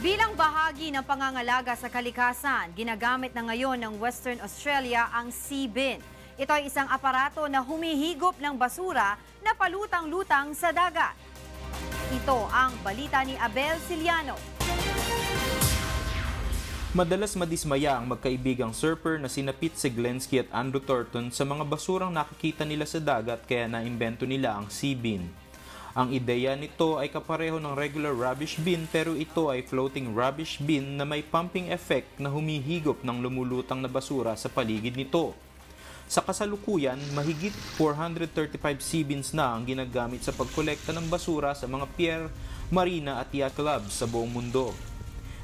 Bilang bahagi ng pangangalaga sa kalikasan, ginagamit na ngayon ng Western Australia ang sea bin. Ito ay isang aparato na humihigop ng basura na palutang-lutang sa dagat. Ito ang balita ni Abel Ciliano. Madalas madismaya ang magkaibigang surfer na sina Pete Siglenski at Andrew Thornton sa mga basurang nakikita nila sa dagat kaya naimbento nila ang sea bin. Ang ideya nito ay kapareho ng regular rubbish bin pero ito ay floating rubbish bin na may pumping effect na humihigop ng lumulutang na basura sa paligid nito. Sa kasalukuyan, mahigit 435 sea bins na ang ginagamit sa pagkolekta ng basura sa mga pier, marina at yacht clubs sa buong mundo.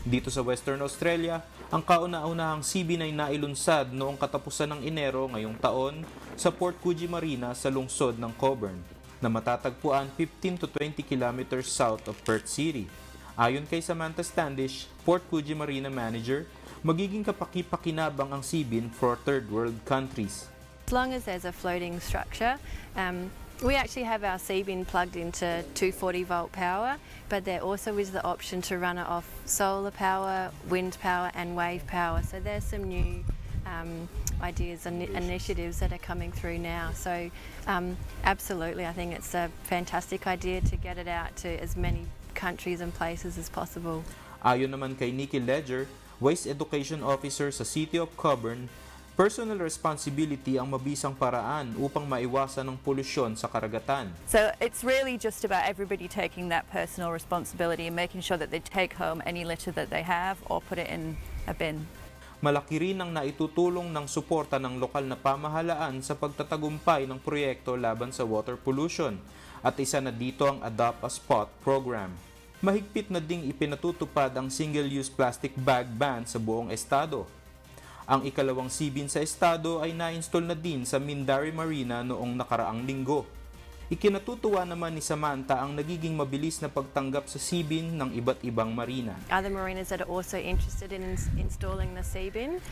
Dito sa Western Australia, ang kauna-unahang sea bin ay nailunsad noong katapusan ng Enero ngayong taon sa Port Coogee Marina sa lungsod ng Cockburn, na matatagpuan 15 to 20 kilometers south of Perth City. Ayon kay Samantha Standish, Port Coogee Marina Manager, magiging kapaki-pakinabang ang sea bin for third world countries. As long as there's a floating structure, we actually have our sea bin plugged into 240 volt power, but there also is the option to run it off solar power, wind power and wave power. So there's some new ideas and initiatives that are coming through now. So absolutely, I think it's a fantastic idea to get it out to as many countries and places as possible. Ayon naman kay Nikki Ledger, Waste Education Officer sa City of Cockburn, personal responsibility ang mabisang paraan upang maiwasan ang polusyon sa karagatan. So it's really just about everybody taking that personal responsibility and making sure that they take home any litter that they have or put it in a bin. Malaki rin ang naitutulong ng suporta ng lokal na pamahalaan sa pagtatagumpay ng proyekto laban sa water pollution at isa na dito ang Adopt a Spot program. Mahigpit na ding ipinatutupad ang single-use plastic bag ban sa buong estado. Ang ikalawang sea bin sa estado ay na-install na din sa Mindarie Marina noong nakaraang linggo. Ikinatutuwa naman ni Samantha ang nagiging mabilis na pagtanggap sa sea bin ng iba't ibang marina. Other marinas that are also interested in installing the sea bin,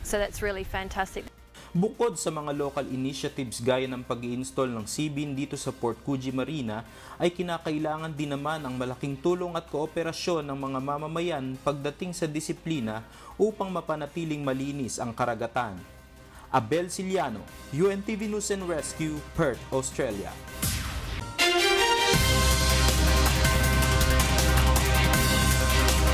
so that's really fantastic. Bukod sa mga local initiatives gaya ng pag-i-install ng sea bin dito sa Port Coogee Marina, ay kinakailangan din naman ang malaking tulong at kooperasyon ng mga mamamayan pagdating sa disiplina upang mapanatiling malinis ang karagatan. Abel Ciliano, UNTV News and Rescue, Perth, Australia.